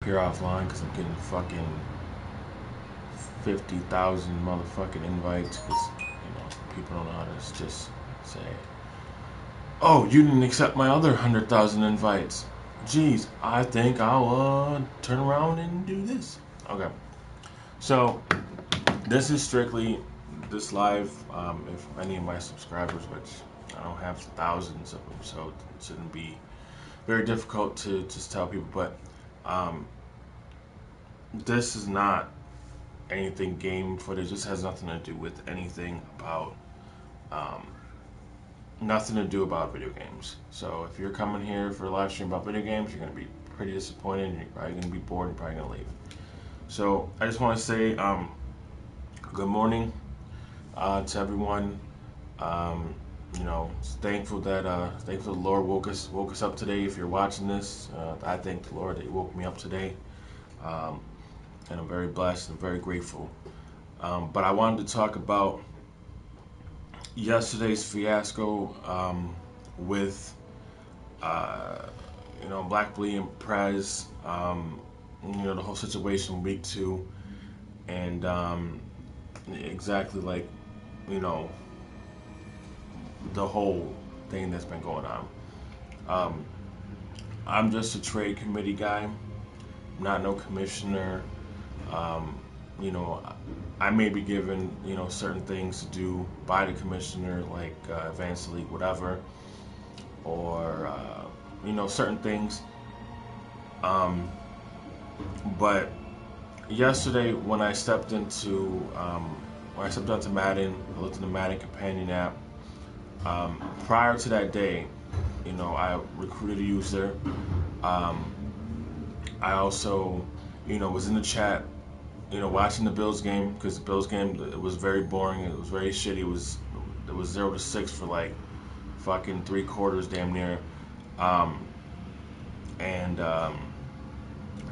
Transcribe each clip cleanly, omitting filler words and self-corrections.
disappear offline because I'm getting fucking 50,000 motherfucking invites because, people don't know how to just say, oh, you didn't accept my other 100,000 invites. Jeez, I think I'll turn around and do this. Okay. So, this is strictly this live. If any of my subscribers, which I don't have thousands of them, so it shouldn't be very difficult to just tell people, but this is not anything game footage. This has nothing to do with anything about nothing to do about video games. So if you're coming here for a live stream about video games, you're going to be pretty disappointed and you're probably going to be bored and probably going to leave. So I just want to say good morning to everyone. Thankful that the Lord woke us up today. If you're watching this, I thank the Lord that He woke me up today, and I'm very blessed and very grateful. But I wanted to talk about yesterday's fiasco with Black Blee and Prez. The whole situation week 2, and exactly like the whole thing that's been going on. I'm just a trade committee guy. I'm not no commissioner. I may be given certain things to do by the commissioner, like advance the league, whatever, or certain things. But yesterday when I stepped onto Madden, I looked in the Madden companion app. Prior to that day, I recruited a user. I also, was in the chat, watching the Bills game, because the Bills game, it was very boring. It was very shitty. It was 0-6 for like fucking 3 quarters, damn near. I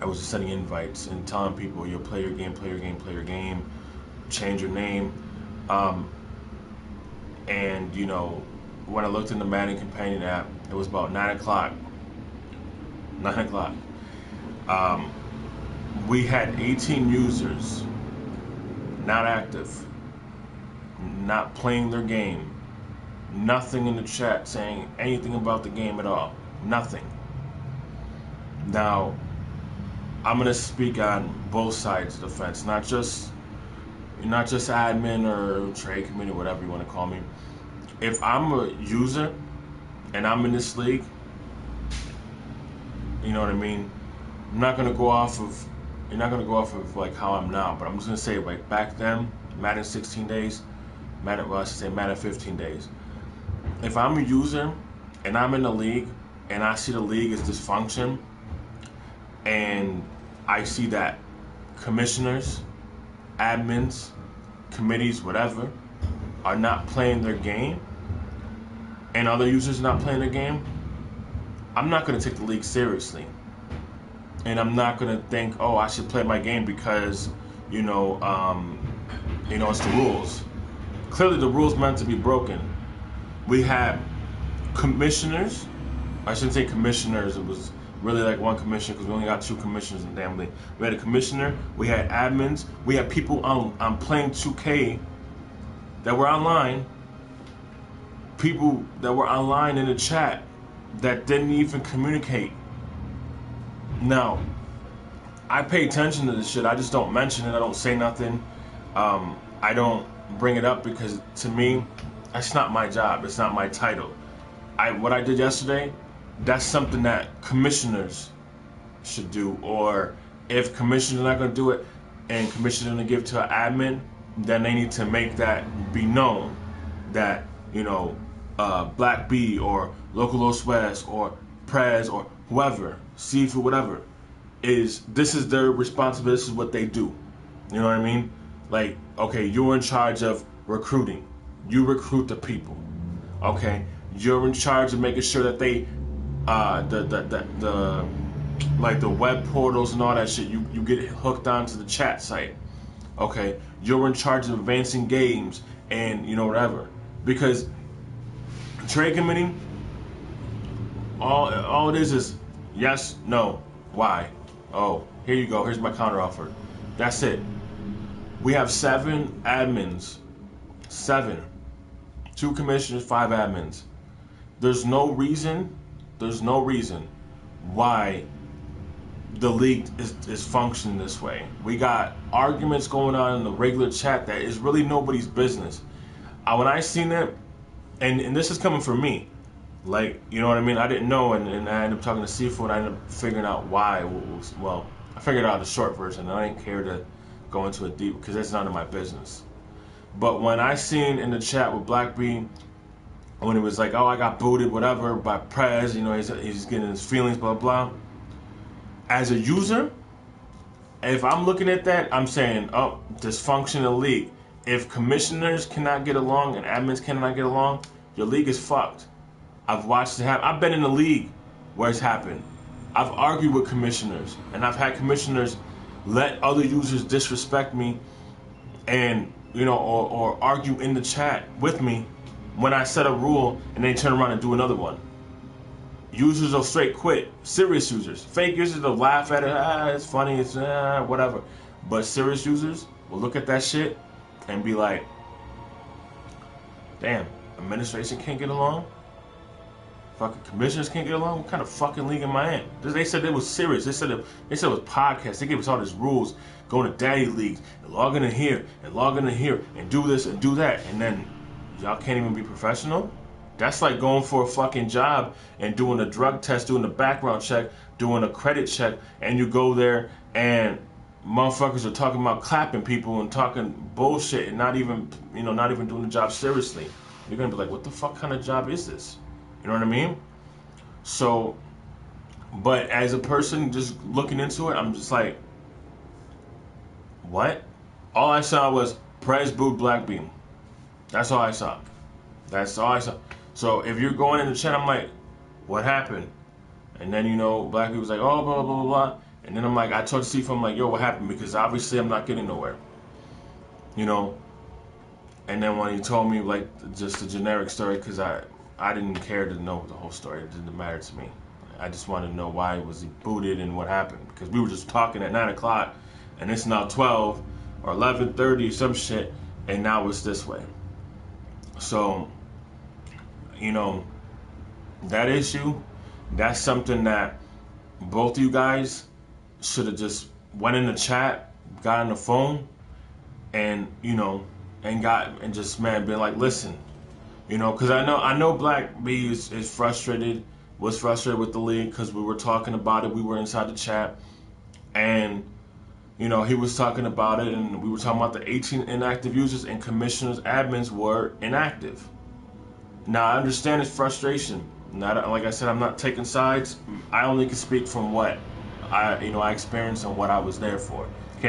was just sending invites and telling people, play your game, change your name. When I looked in the Madden companion app, it was about 9 o'clock. 9 o'clock. We had 18 users not active, not playing their game, nothing in the chat saying anything about the game at all, nothing. Now, I'm gonna speak on both sides of the fence, not just admin or trade committee, whatever you want to call me. If I'm a user and I'm in this league, you know what I mean? You're not gonna go off of like how I'm now, but I'm just gonna say like back then, Madden 16 days, Madden 15 days. If I'm a user and I'm in the league and I see the league is dysfunction, and I see that commissioners, admins, committees, whatever, are not playing their game, and other users are not playing their game, I'm not going to take the league seriously. And I'm not going to think, oh, I should play my game because, it's the rules. Clearly the rules meant to be broken. We had commissioners, I shouldn't say commissioners, it was really like one commissioner because we only got 2 commissioners in the damn league. We had a commissioner, we had admins, we had people on playing 2K that were online, people that were online in the chat that didn't even communicate. Now, I pay attention to this shit. I just don't mention it. I don't say nothing. I don't bring it up because to me, that's not my job. It's not my title. What I did yesterday, that's something that commissioners should do. Or if commissioners are not going to do it and commissioners are going to give it to an admin, then they need to make that be known that, Black B or Local Los West or Prez or whoever, Seafood, whatever, this is their responsibility. This is what they do. You know what I mean? Like, okay, you're in charge of recruiting. You recruit the people. Okay? You're in charge of making sure that they the web portals and all that shit, you get hooked onto the chat site. Okay? You're in charge of advancing games and whatever. Because trade committee, all it is yes, no, why? Oh, Here you go. Here's my counter offer. That's it. We have 7 admins. 7. 2 commissioners, 5 admins. There's no reason why the league is functioning this way. We got arguments going on in the regular chat that is really nobody's business. When I seen it, and this is coming from me, like, you know what I mean? I didn't know, and I ended up talking to Seafood. I ended up figuring out why. Well, I figured out the short version, and I didn't care to go into it deep because that's none of my business. But when I seen in the chat with Black Bean, when it was like, oh, I got booted, whatever, by Prez, you know, he's getting his feelings, blah, blah. As a user, if I'm looking at that, I'm saying, oh, dysfunctional league. If commissioners cannot get along and admins cannot get along, your league is fucked. I've watched it happen. I've been in a league where it's happened. I've argued with commissioners, and I've had commissioners let other users disrespect me and, you know, or argue in the chat with me when I set a rule and they turn around and do another one. Users will straight quit. Serious users. Fake users will laugh at it. It's funny. It's whatever. But serious users will look at that shit and be like, damn, administration can't get along? Fucking commissioners can't get along? What kind of fucking league am I in? They said it was serious. They said it was podcasts. They gave us all these rules. Going to daddy leagues and logging in here and logging in here and do this and do that. And then y'all can't even be professional? That's like going for a fucking job and doing a drug test, doing a background check, doing a credit check, and you go there and motherfuckers are talking about clapping people and talking bullshit and not even doing the job seriously. You're gonna be like, what the fuck kind of job is this? You know what I mean? So, but as a person just looking into it, I'm just like, what? All I saw was Prez booed Black Bean. That's all I saw. That's all I saw. So if you're going in the chat, I'm like, what happened? And then, you know, Black Bean was like, oh, blah, blah, blah, blah. And then I'm like, I told Steve, I'm like, yo, what happened? Because obviously I'm not getting nowhere. You know? And then when he told me, like, just a generic story, because I didn't care to know the whole story. It didn't matter to me. I just wanted to know why was he booted and what happened. Because we were just talking at 9 o'clock, and it's now 12 or 11:30 or some shit, and now it's this way. So, you know, that issue, that's something that both of you guys should have just went in the chat, got on the phone, and, you know, and just, man, been like, listen, you know, because I know Black B is frustrated, was frustrated with the league because we were talking about it. We were inside the chat, and, you know, he was talking about it, and we were talking about the 18 inactive users, and commissioners, admins were inactive. Now, I understand his frustration. Like I said, I'm not taking sides. I only can speak from what I experienced and what I was there for. I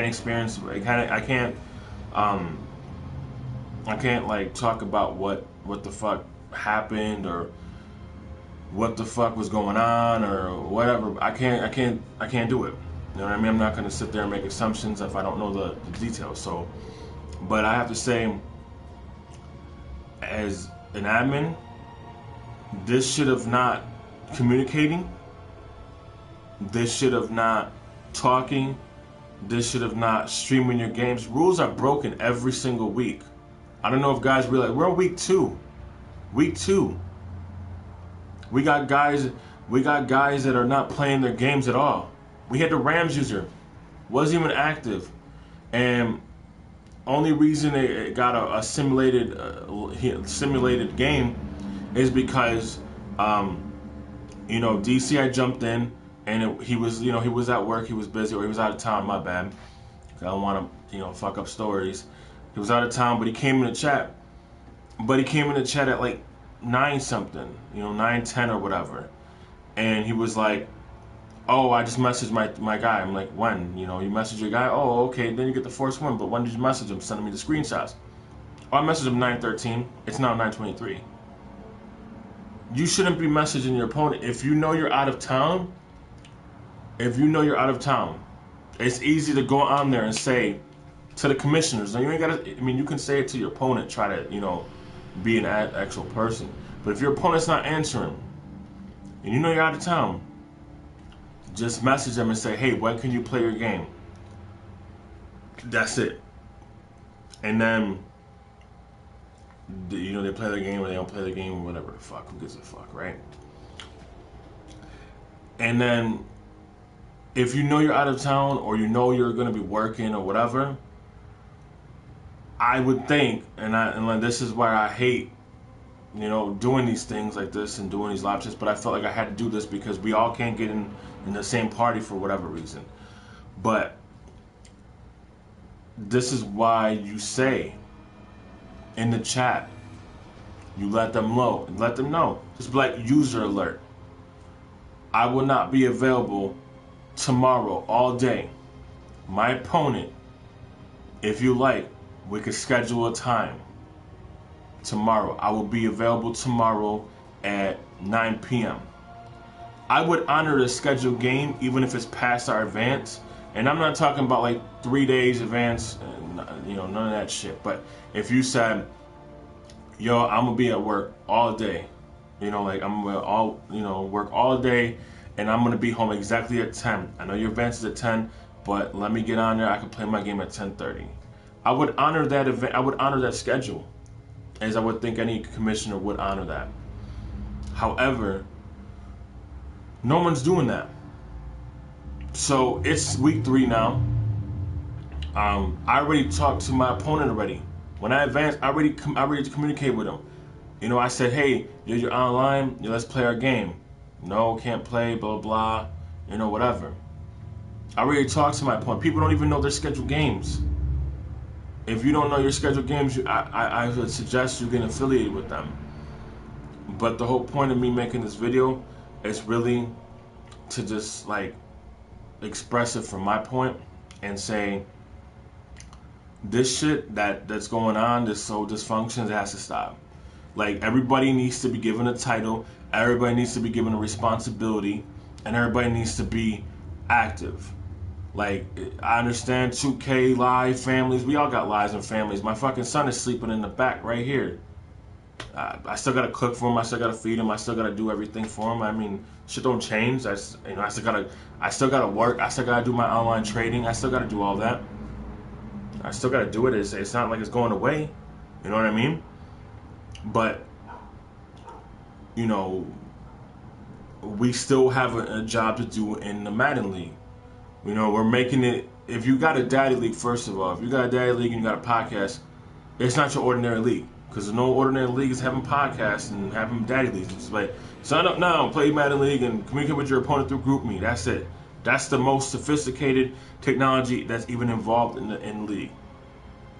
can't like talk about what the fuck happened or what the fuck was going on or whatever. I can't do it. You know what I mean? I'm not gonna sit there and make assumptions if I don't know the details. So, but I have to say, as an admin, this should have not communicating. This should have not talking. This should have not streaming your games. Rules are broken every single week. I don't know if guys realize we're on week 2. Week 2. We got guys that are not playing their games at all. We had the Rams user, wasn't even active, and only reason it got a simulated game is because you know, DCI jumped in and he was at work, he was busy, or he was out of town. My bad. I don't want to fuck up stories. He was out of town, but he came in the chat. But he came in the chat at like 9 something, 9:10 or whatever, and he was like, oh, I just messaged my guy. I'm like, when? You message your guy? Oh, okay, then you get the first one. But when did you message him? Sending me the screenshots. Oh, I messaged him 9:13. It's now 9:23. You shouldn't be messaging your opponent. If you know you're out of town, it's easy to go on there and say to the commissioners. Now, you ain't gotta, you can say it to your opponent, try to, be an actual person. But if your opponent's not answering, and you know you're out of town, just message them and say, hey, when can you play your game? That's it. And then, you know, they play their game or they don't play their game or whatever the fuck. Who gives a fuck, right? And then, if you know you're out of town or you know you're going to be working or whatever, I would think, and this is why I hate, you know, doing these things like this and doing these live chats, but I felt like I had to do this because we all can't get in the same party for whatever reason. But this is why you say in the chat, you let them know. Just be like, user alert. I will not be available tomorrow all day. My opponent, if you like, we could schedule a time tomorrow. I will be available tomorrow at 9 p.m. I would honor the scheduled game even if it's past our advance. And I'm not talking about like 3 days advance, you know, none of that shit. But if you said, yo, I'm gonna be at work all day, you know, like I'm gonna work all day, and I'm gonna be home exactly at 10. I know your advance is at 10, but let me get on there. I can play my game at 10:30. I would honor that event. I would honor that schedule, as I would think any commissioner would honor that. However, no one's doing that. So it's week 3 now. I already talked to my opponent already. When I advanced, I already communicate with him. You know, I said, hey, you're online. Let's play our game. No, can't play. Blah blah. You know, whatever. I already talked to my opponent. People don't even know their scheduled games. If you don't know your scheduled games, I would suggest you get affiliated with them. But the whole point of me making this video is really to just like express it from my point and say, this shit that's going on, this so dysfunction, it has to stop. Like, everybody needs to be given a title, everybody needs to be given a responsibility, and everybody needs to be active. Like, I understand 2K, live, families, we all got lives and families. My fucking son is sleeping in the back right here. I still gotta cook for him, I still gotta feed him, I still gotta do everything for him. I mean, shit don't change. I still gotta work, I still gotta do my online trading, I still gotta do all that. I still gotta do it. It's not like it's going away. You know what I mean? But, you know, we still have a job to do in the Madden League. You know, we're making it. If you got a daddy league, first of all, if you got a daddy league and you got a podcast, it's not your ordinary league. Because no ordinary league is having podcasts and having daddy leagues. It's like, sign up now, play Madden League, and communicate with your opponent through GroupMe. That's it. That's the most sophisticated technology that's even involved in the league.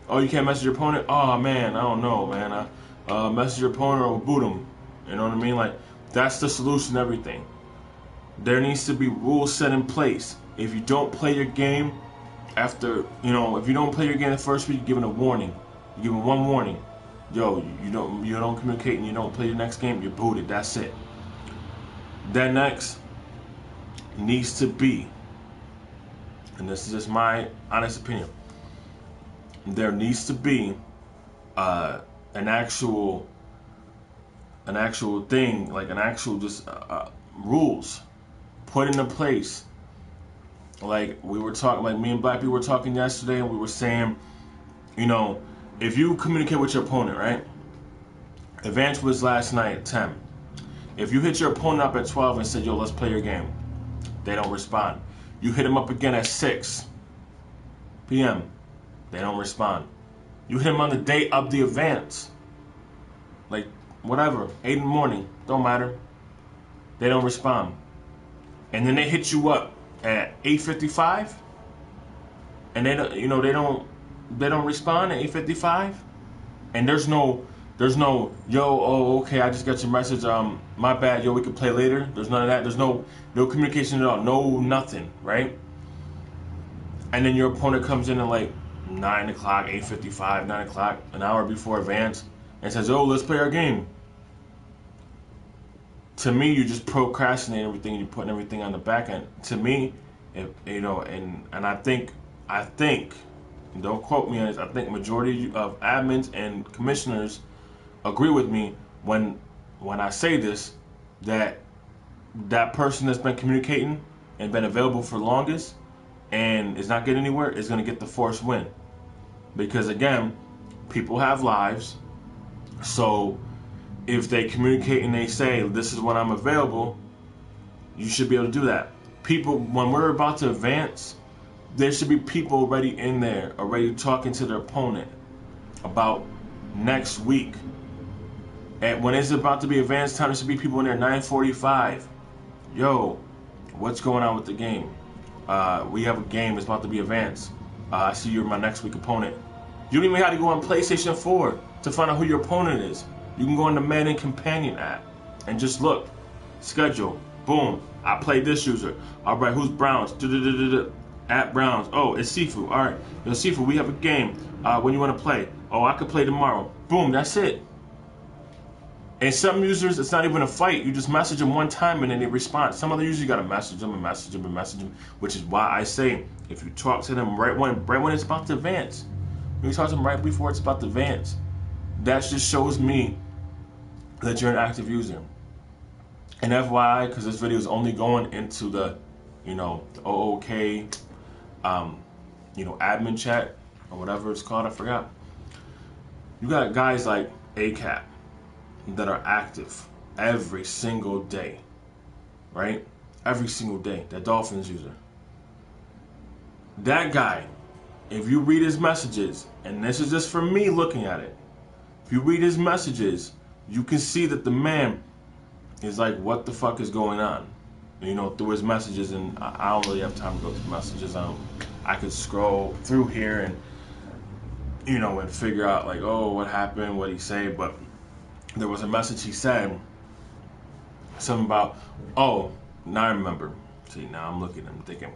Oh, you can't message your opponent? Oh, man, I don't know, man. Message your opponent or boot them. You know what I mean? Like, that's the solution to everything. There needs to be rules set in place. If you don't play your game after, you know, if you don't play your game the first week, you're given a warning. You're given one warning. Yo, you don't communicate and you don't play your next game, you're booted. That's it. That next needs to be, and this is just my honest opinion, there needs to be an actual thing, like an actual just rules put into place. Like we were talking, like me and Black people were talking yesterday, and we were saying, you know, if you communicate with your opponent, right? Advance was last night at 10. If you hit your opponent up at 12 and said, yo, let's play your game, they don't respond. You hit them up again at 6 p.m. They don't respond. You hit them on the day of the advance, like whatever, 8 in the morning, don't matter. They don't respond. And then they hit you up at 8:55, and they don't, you know, they don't respond at 8:55, and there's no yo, oh, okay, I just got your message, my bad, yo, we can play later. There's none of that. There's no communication at all, no nothing, right? And then your opponent comes in at like 9 o'clock, 8:55, 9 o'clock, an hour before advance, and says, oh, let's play our game. To me, you just procrastinate everything and you're putting everything on the back end. To me, you know, and I think, and don't quote me on this, I think majority of admins and commissioners agree with me when I say this, that person that's been communicating and been available for longest and is not getting anywhere is going to get the forced win. Because again, people have lives. So if they communicate and they say, this is when I'm available, you should be able to do that. People, when we're about to advance, there should be people already in there, already talking to their opponent about next week. And when it's about to be advanced time, there should be people in there 9:45. Yo, what's going on with the game? We have a game. It's about to be advanced. I see you're my next week opponent. You don't even have to go on PlayStation 4 to find out who your opponent is. You can go on the Madden Companion app and just look. Schedule. Boom. I played this user. All right, who's Browns? At Browns. Oh, it's Sifu. All right. Yo, Sifu, we have a game. When you want to play? Oh, I could play tomorrow. Boom, that's it. And some users, it's not even a fight. You just message them one time and then they respond. Some other users, you got to message them and message them and message them, which is why I say if you talk to them right when it's about to advance, when you talk to them right before it's about to advance, that just shows me that you're an active user. And FYI, because this video is only going into the, the OOK, admin chat or whatever it's called, I forgot. You got guys like ACAP that are active every single day, right? Every single day, that Dolphins user. That guy, if you read his messages, and this is just for me looking at it, if you read his messages, you can see that the man is like, what the fuck is going on? Through his messages, and I don't really have time to go through messages. I could scroll through here and, and figure out like, oh, what happened, what he say, but there was a message he said, something about, oh, now I remember. See, now I'm looking, I'm thinking.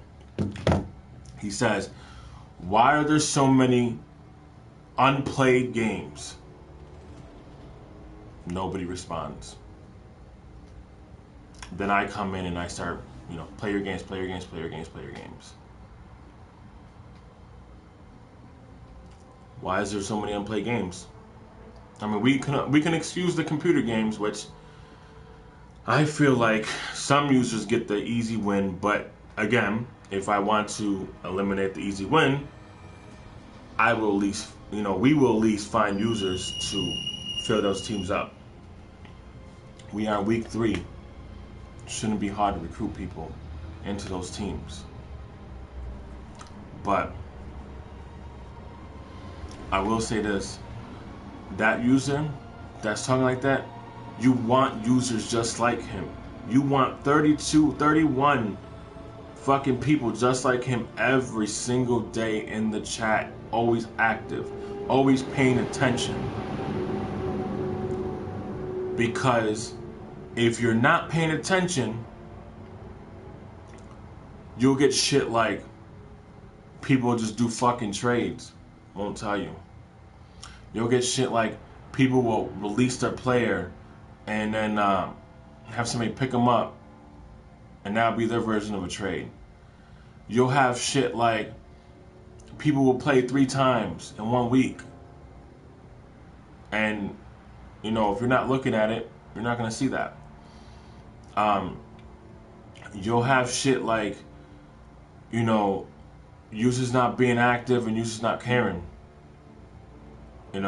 He says, why are there so many unplayed games? Nobody responds. Then I come in and I start, play your games, play your games, play your games, play your games. Why is there so many unplayed games? I mean, we can excuse the computer games, which I feel like some users get the easy win, but again, if I want to eliminate the easy win, I will at least, we will at least find users to fill those teams up. We are in week 3. Shouldn't be hard to recruit people into those teams. But I will say this. That user that's talking like that, you want users just like him. You want 32, 31 fucking people just like him every single day in the chat, always active, always paying attention. Because if you're not paying attention, you'll get shit like people just do fucking trades. Won't tell you. You'll get shit like people will release their player and then have somebody pick them up, and that'll be their version of a trade. You'll have shit like people will play 3 times in 1 week, and if you're not looking at it, you're not gonna see that. You'll have shit like users not being active and users not caring. And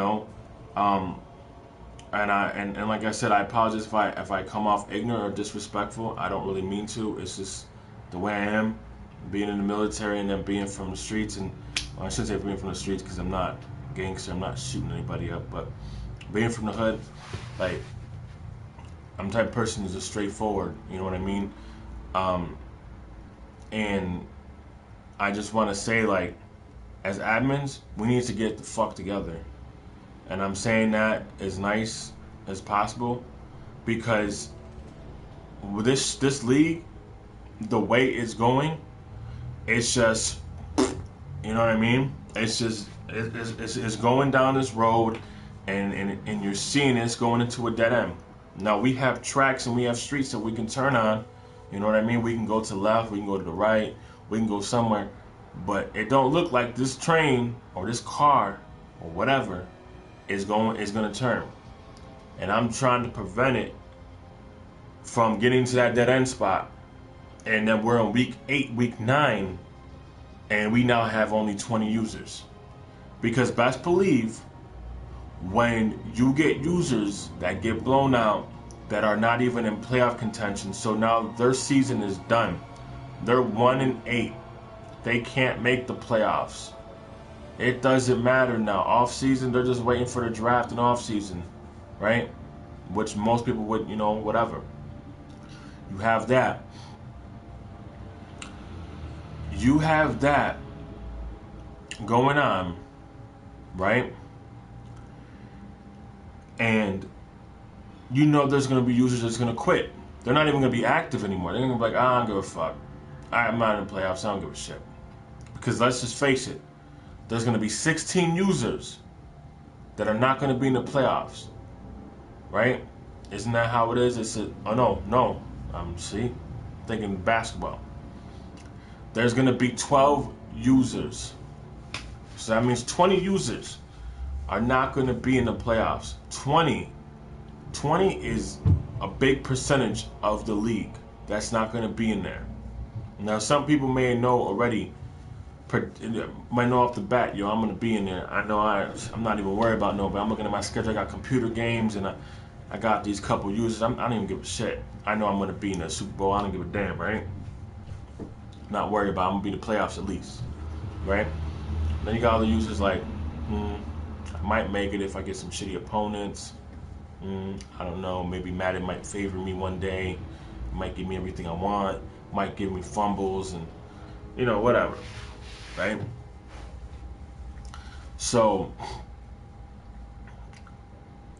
like I said, I apologize if I come off ignorant or disrespectful. I don't really mean to. It's just the way I am, being in the military and then being from the streets. And I shouldn't say being from the streets because I'm not a gangster. I'm not shooting anybody up. But being from the hood, like, I'm the type of person who's just straightforward. You know what I mean? And I just want to say, like, as admins, we need to get the fuck together. And I'm saying that as nice as possible because with this league, the way it's going, it's just, you know what I mean? It's just, it's going down this road and you're seeing it's going into a dead end. Now we have tracks and we have streets that we can turn on. You know what I mean? We can go to the left, we can go to the right, we can go somewhere. But it don't look like this train or this car or whatever is going to turn. And I'm trying to prevent it from getting to that dead end spot And then we're in week 8, week 9, and we now have only 20 users. Because best believe, when you get users that get blown out, that are not even in playoff contention, so now their season is done. They're 1-8. They can't make the playoffs. It doesn't matter now. Off season, they're just waiting for the draft and off season, right? Which most people would, whatever. You have that. You have that going on, right? And there's going to be users that's going to quit. They're not even going to be active anymore. They're going to be like, I don't give a fuck. I'm not in the playoffs. I don't give a shit. Because let's just face it. There's going to be 16 users that are not going to be in the playoffs. Right? Isn't that how it is? It's no. See? Thinking basketball. There's going to be 12 users. So that means 20 users are not going to be in the playoffs. 20 is a big percentage of the league that's not going to be in there. Now, some people may know already, might know off the bat, I'm going to be in there. I know I'm not even worried about but I'm looking at my schedule. I got computer games, and I got these couple users. I don't even give a shit. I know I'm going to be in the Super Bowl. I don't give a damn, right? Not worried about I'm going to be in the playoffs at least, right? Then you got other users like, I might make it if I get some shitty opponents. I don't know. Maybe Madden might favor me one day. Might give me everything I want. Might give me fumbles and, whatever. Right? So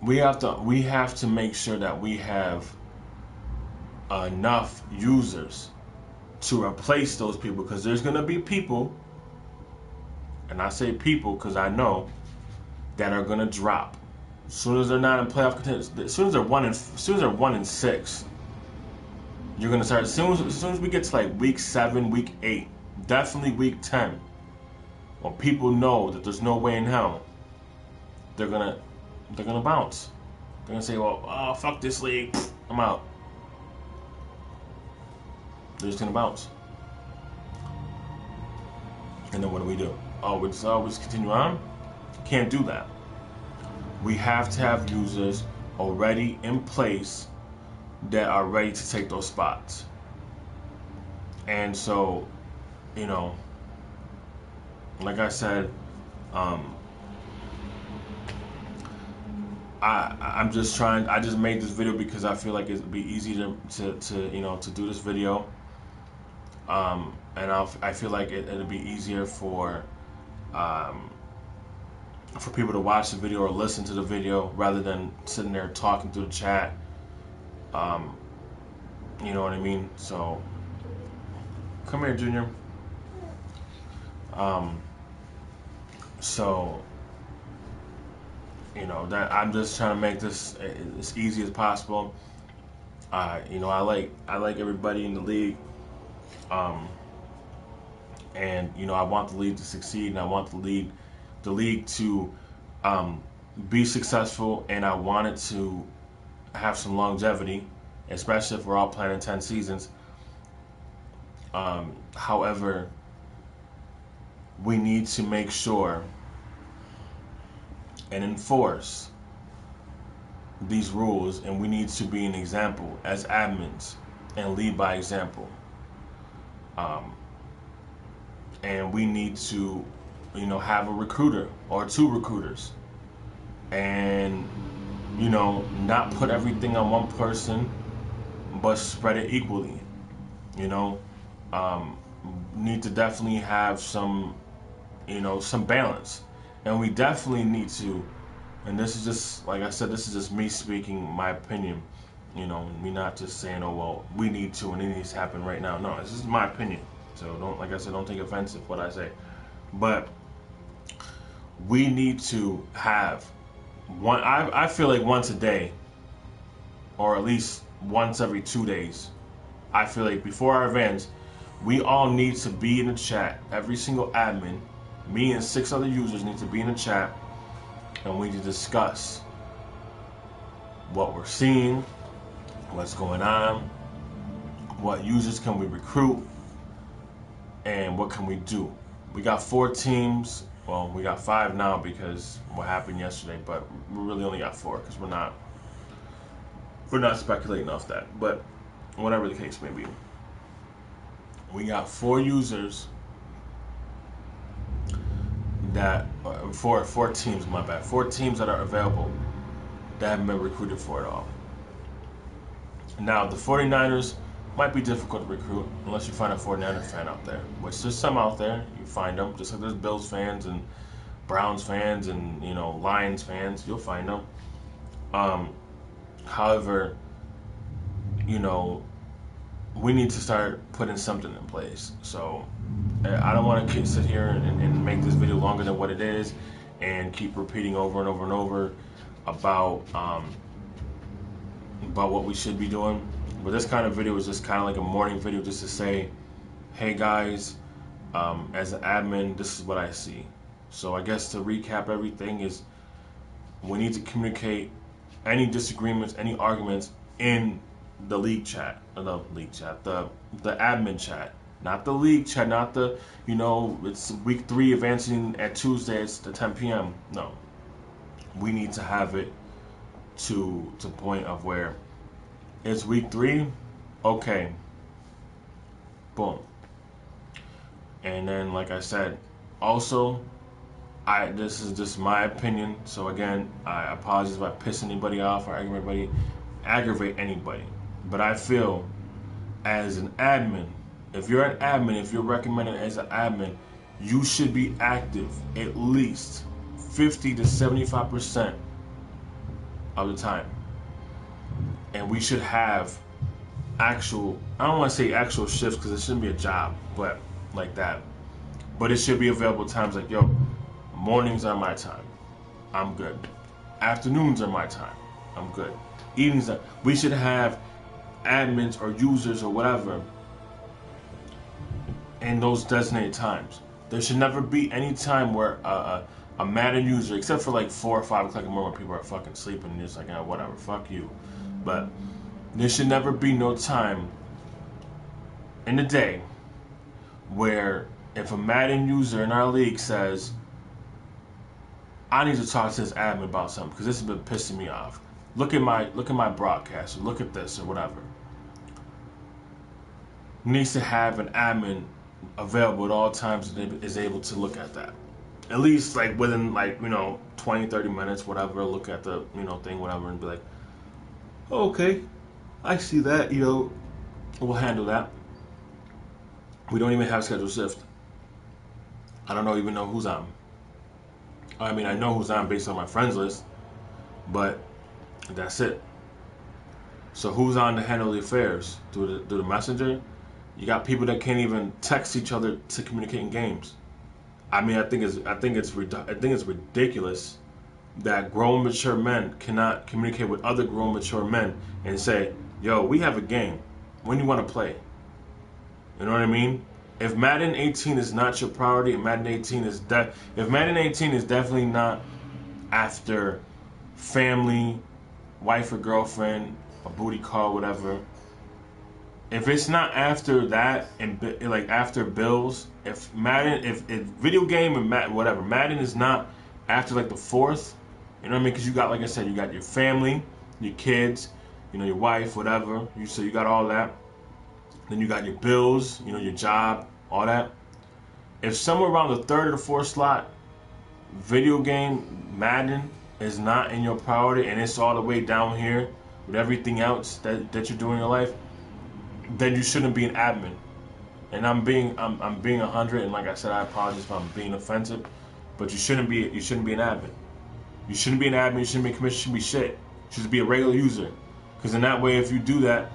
we have to make sure that we have enough users to replace those people, because there's going to be people, and I say people because I know, that are going to drop. As soon as they're not in playoff contention, as soon as they're 1-6, you're gonna start. As soon as we get to like week 7, week 8, definitely week 10, when people know that there's no way in hell, they're gonna bounce. They're gonna say, "Well, fuck this league, I'm out." They're just gonna bounce. And then what do? We just always continue on? Can't do that. We have to have users already in place that are ready to take those spots. And so, like I said, I'm just trying. I just made this video because I feel like it'd be easy to do this video. And I feel like it'd be easier for people to watch the video or listen to the video rather than sitting there talking through the chat. You know what I mean? So, come here, Junior. So, that I'm just trying to make this as easy as possible. I like everybody in the league. And I want the league to succeed, and I want the league to be successful, and I want it to have some longevity, especially if we're all playing in 10 seasons. However, we need to make sure and enforce these rules, and we need to be an example as admins and lead by example. And we need to, have a recruiter or 2 recruiters, and not put everything on one person, but spread it equally. Need to definitely have some balance, and we definitely need to. And this is just, like I said, this is just me speaking my opinion. Me not just saying, oh well, we need to and it needs to happen right now. No, this is my opinion. So don't take offensive what I say. But we need to have one. I feel like once a day, or at least once every 2 days. I feel like before our events, we all need to be in the chat. Every single admin, me and 6 other users need to be in the chat, and we need to discuss what we're seeing, what's going on, what users can we recruit, and what can we do. We got 4 teams. Well, we got 5 now because what happened yesterday, but we really only got 4 because we're not speculating off that. But whatever the case may be, we got 4 users that four teams. My bad. 4 teams that are available that haven't been recruited for it all. Now the 49ers might be difficult to recruit unless you find a 49er fan out there, which there's some out there. You find them, just like there's Bills fans and Browns fans and Lions fans. You'll find them. However, we need to start putting something in place. So I don't want to sit here and make this video longer than what it is and keep repeating over and over and over about what we should be doing. But this kind of video is just kind of like a morning video, just to say, hey guys, as an admin, this is what I see. So I guess to recap everything is, we need to communicate any disagreements, any arguments in the league chat, the admin chat, not the league chat, not the, it's week 3 advancing at Tuesday, it's at 10 p.m. No, we need to have it to point of where it's week 3, okay, boom. And then, like I said, also, this is just my opinion. So again, I apologize if I piss anybody off or aggravate anybody. But I feel, as an admin, if you're an admin, if you're recommended as an admin, you should be active at least 50 to 75% of the time. And we should have actual, I don't want to say actual shifts because it shouldn't be a job, but like that. But it should be available times like, mornings are my time, I'm good. Afternoons are my time, I'm good. Evenings we should have admins or users or whatever in those designated times. There should never be any time where a Madden user, except for like 4 or 5 o'clock in the morning when people are fucking sleeping and it's like, whatever, fuck you. But there should never be no time in the day where if a Madden user in our league says, I need to talk to this admin about something because this has been pissing me off. Look at my broadcast, or look at this, or whatever. Needs to have an admin available at all times that is able to look at that. At least like within 20, 30 minutes, whatever, look at the thing, whatever, and be like, oh, okay, I see that, we'll handle that. We don't even have scheduled shift. I don't even know who's on. I mean, I know who's on based on my friends list, but that's it. So who's on to handle the affairs? Do the messenger? You got people that can't even text each other to communicate in games. I mean, I think it's ridiculous that grown mature men cannot communicate with other grown mature men and say, yo, we have a game. When do you want to play? You know what I mean? If Madden 18 is not your priority, if Madden 18 is definitely not after family, wife or girlfriend, a booty call, whatever. If it's not after that, and like after bills, if video game and Madden is not after like the 4th, you know what I mean? Because you got, like I said, you got your family, your kids, your wife, whatever. So you got all that. Then you got your bills, your job, all that. If somewhere around the 3rd or the 4th slot, video game, Madden, is not in your priority and it's all the way down here with everything else that you're doing in your life, then you shouldn't be an admin. And I'm being 100, and like I said, I apologize if I'm being offensive, but you shouldn't be an admin. You shouldn't be an admin, you shouldn't be a commissioner, you shouldn't be shit. You should be a regular user. Because in that way, if you do that,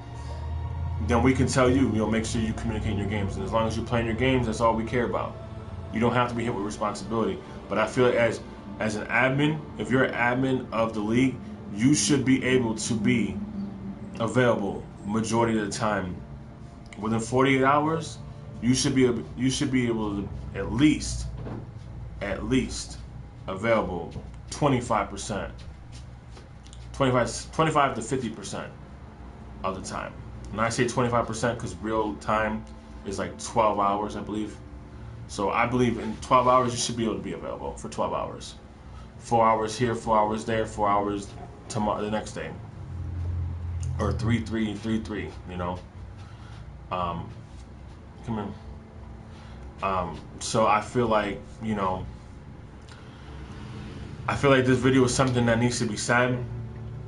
then we can tell you, make sure you communicate in your games. And as long as you're playing your games, that's all we care about. You don't have to be hit with responsibility. But I feel like as an admin, if you're an admin of the league, you should be able to be available majority of the time. Within 48 hours, you should be able to at least available 25% 25 to 50% of the time. And I say 25% because real time is like 12 hours, I believe. So I believe in 12 hours you should be able to be available for 12 hours. 4 hours here, 4 hours there, 4 hours tomorrow, the next day, or 3-3, 3-3. You know. Come here. So I feel like, you know, I feel like this video is something that needs to be said,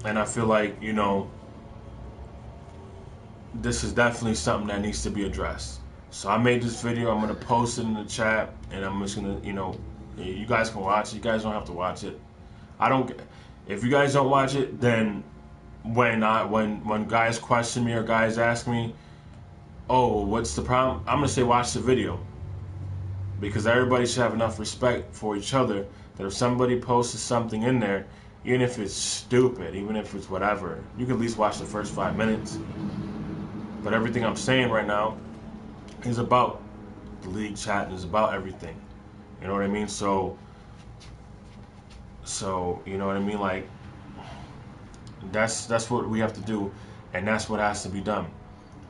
and I feel like, you know, this is definitely something that needs to be addressed. So I made this video. I'm gonna post it in the chat, and I'm just gonna, you know, you guys can watch it. You guys don't have to watch it. I don't. If you guys don't watch it, then when guys question me or guys ask me, oh, what's the problem? I'm gonna say watch the video, because everybody should have enough respect for each other that if somebody posts something in there, even if it's stupid, even if it's whatever, you can at least watch the first 5 minutes. But everything I'm saying right now is about the league chat and is about everything. You know what I mean? So you know what I mean? Like, that's what we have to do, and that's what has to be done.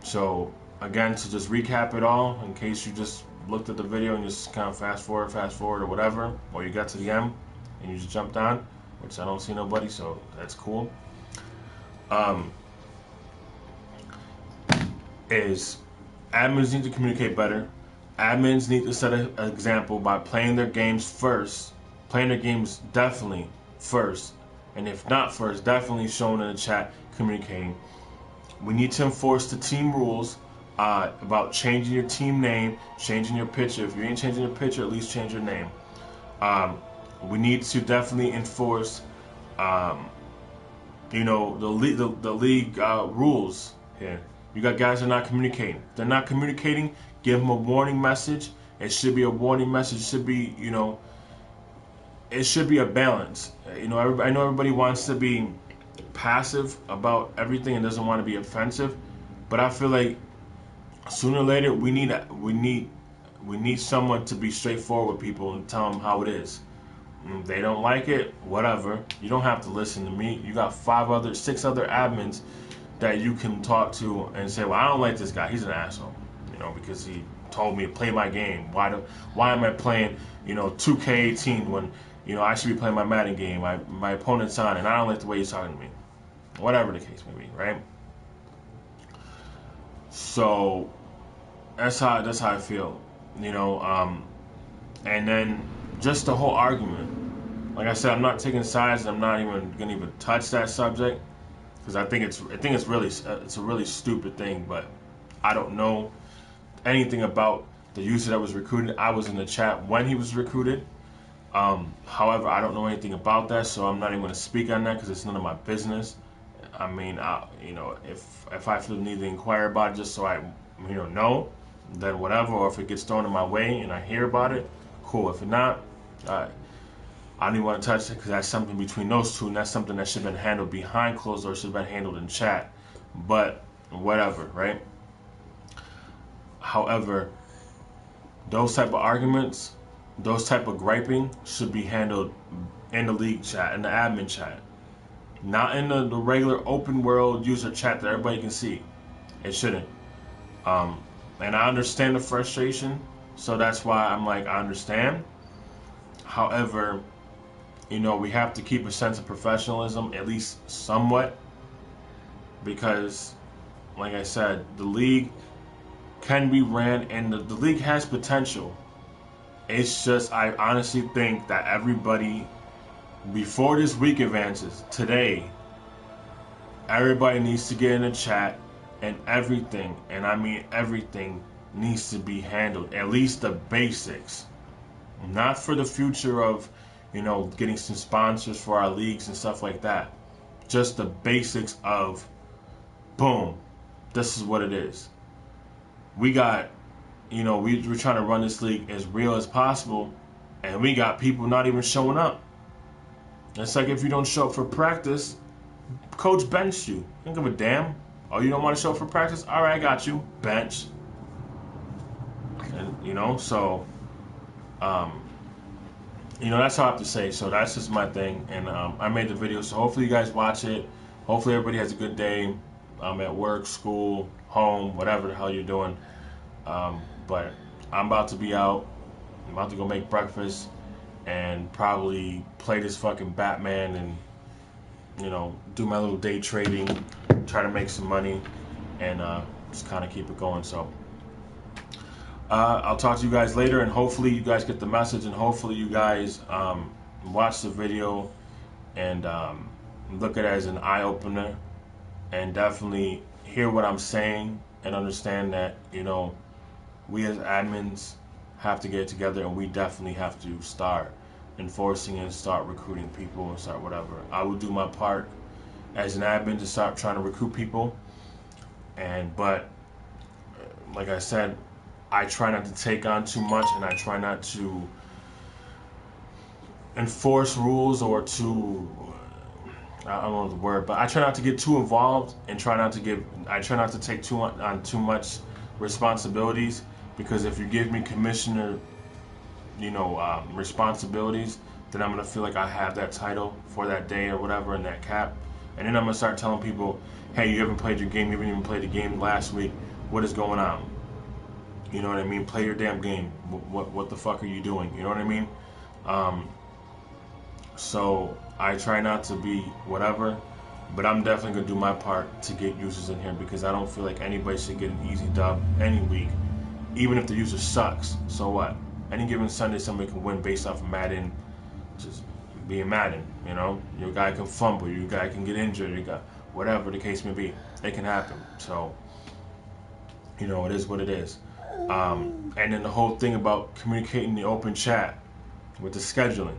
So again, to just recap it all, in case you just looked at the video and just kind of fast forward or whatever, or you got to the end and you just jumped on, which I don't see nobody, so that's cool. Is admins need to communicate better. Admins need to set an example by playing their games first. Playing their games definitely first. And if not first, definitely showing in the chat, communicating. We need to enforce the team rules about changing your team name, changing your picture. If you ain't changing your picture, at least change your name. We need to definitely enforce, you know, the league rules here. You got guys that are not communicating. If they're not communicating, give them a warning message. It should be a warning message. It should be, you know, it should be a balance. You know, I know everybody wants to be passive about everything and doesn't want to be offensive, but I feel like sooner or later we need someone to be straightforward with people and tell them how it is. If they don't like it, whatever. You don't have to listen to me. You got 6 other admins that you can talk to and say, well, I don't like this guy. He's an asshole, you know, because he told me to play my game. Why am I playing, you know, 2K18 when, you know, I should be playing my Madden game? My opponent's on, and I don't like the way he's talking to me. Whatever the case may be, right? So that's how I feel, you know. And then just the whole argument. Like I said, I'm not taking sides. I'm not even gonna touch that subject, because I think it's a really stupid thing. But I don't know anything about the user that was recruited. I was in the chat when he was recruited. However, I don't know anything about that, so I'm not even going to speak on that because it's none of my business. I mean, you know, if I feel the need to inquire about it just so I, you know, then whatever. Or if it gets thrown in my way and I hear about it, cool. If not, I don't even want to touch it because that's something between those two, and that's something that should have been handled behind closed doors, should have been handled in chat. But whatever, right? However, those type of arguments, those type of griping should be handled in the league chat, in the admin chat. Not in the regular open world user chat that everybody can see. It shouldn't. And I understand the frustration, so that's why I'm like, I understand. However, you know, we have to keep a sense of professionalism, at least somewhat, because, like I said, the league can be ran, and the league has potential. It's just, I honestly think that everybody, before this week advances, today, everybody needs to get in the chat, and everything, and I mean everything, needs to be handled. At least the basics. Not for the future of, you know, getting some sponsors for our leagues and stuff like that. Just the basics of, boom, this is what it is. We got, you know, we're trying to run this league as real as possible, and we got people not even showing up. It's like if you don't show up for practice, coach benched you. Don't give a damn. Oh, you don't want to show up for practice? All right, I got you. Bench. And, you know, so, you know, that's all I have to say. So that's just my thing. And I made the video, so hopefully you guys watch it. Hopefully everybody has a good day at work, school, home, whatever the hell you're doing. But I'm about to be out. I'm about to go make breakfast and probably play this fucking Batman and, do my little day trading, try to make some money, and just kind of keep it going. So I'll talk to you guys later, and hopefully you guys get the message, and hopefully you guys watch the video and look at it as an eye-opener, and definitely hear what I'm saying and understand that, we as admins have to get together, and we definitely have to start enforcing and start recruiting people and start whatever. I will do my part as an admin to start trying to recruit people, but like I said, I try not to take on too much, and I try not to enforce rules or to, I don't know the word, but I try not to get too involved and I try not to take on too much responsibilities, because if you give me commissioner, responsibilities, then I'm gonna feel like I have that title for that day or whatever in that cap, and then I'm gonna start telling people, hey, you haven't played your game, you haven't even played the game last week. What is going on? You know what I mean? Play your damn game. What the fuck are you doing? You know what I mean? So I try not to be whatever, but I'm definitely gonna do my part to get users in here, because I don't feel like anybody should get an easy dub any week, even if the user sucks. So what? Any given Sunday, somebody can win based off of Madden, just being Madden. Your guy can fumble, your guy can get injured, you got whatever the case may be. It can happen. So it is what it is. And then the whole thing about communicating the open chat with the scheduling.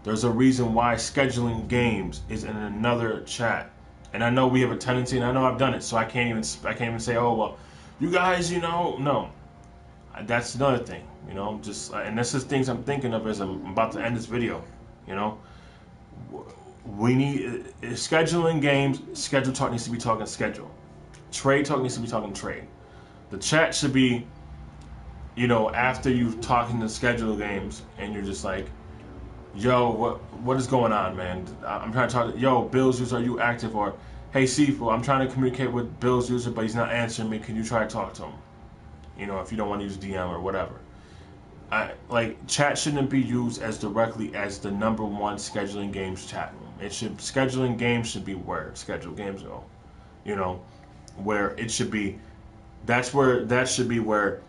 There's a reason why scheduling games is in another chat. And I know we have a tendency, and I know I've done it, so I can't even say, oh well, you guys, no. That's another thing, just and this is things I'm thinking of as I'm about to end this video. We need scheduling games. Schedule talk needs to be talking schedule. Trade talk needs to be talking trade. The chat should be, after you've talking to schedule games, and you're just like, yo, what is going on, man? I'm trying to talk to, yo, Bill's user, are you active? Or, hey, Sifu, I'm trying to communicate with Bill's user, but he's not answering me. Can you try to talk to him? If you don't want to use DM or whatever. Chat shouldn't be used as directly as the #1 scheduling games chat room. Scheduling games should be where scheduled games go. Where it should be, that should be where,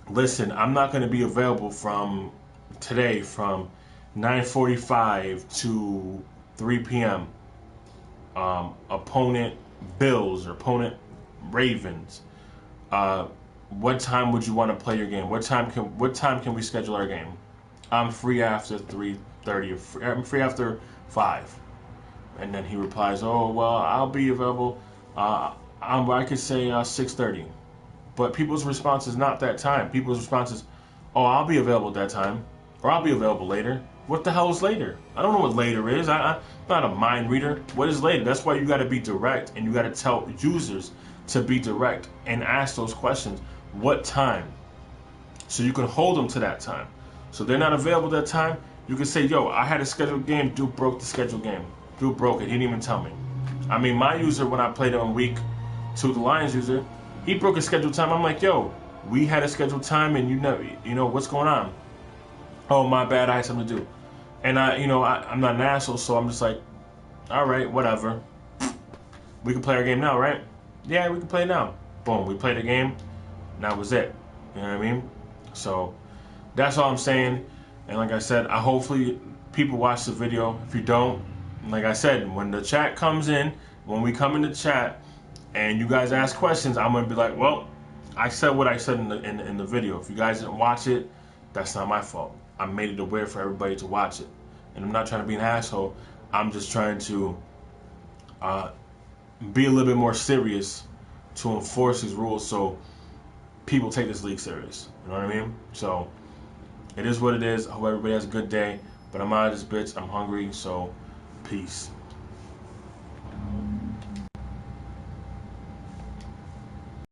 listen, I'm not going to be available from today from 9:45 to 3 p.m. Opponent Bills or opponent Ravens. What time would you want to play your game? What time can we schedule our game? I'm free after 3:30. I'm free after 5. And then he replies, oh well, I'll be available. I could say 6:30. But people's response is not that time. People's response is, oh, I'll be available at that time, or I'll be available later. What the hell is later? I don't know what later is. I'm not a mind reader. What is later? That's why you got to be direct, and you got to tell users to be direct and ask those questions. What time? So you can hold them to that time. So they're not available at that time. You can say, yo, I had a scheduled game. Dude broke the scheduled game. Dude broke it. He didn't even tell me. I mean, my user, when I played on week 2, the Lions user, he broke a scheduled time. I'm like, yo, we had a scheduled time, and you know what's going on. Oh, my bad, I had something to do. And I'm not an asshole, so I'm just like, all right, whatever. We can play our game now, right? Yeah, we can play now. Boom, we played the game, and that was it. You know what I mean? So that's all I'm saying. And like I said, hopefully people watch the video. If you don't, like I said, when the chat comes in, when we come in the chat, and you guys ask questions, I'm gonna be like, well, I said what I said in the video. If you guys didn't watch it, that's not my fault. I made it aware for everybody to watch it, and I'm not trying to be an asshole. I'm just trying to be a little bit more serious to enforce these rules, so people take this league serious. You know what I mean? So it is what it is. I hope everybody has a good day. But I'm out of this bitch. I'm hungry. So peace.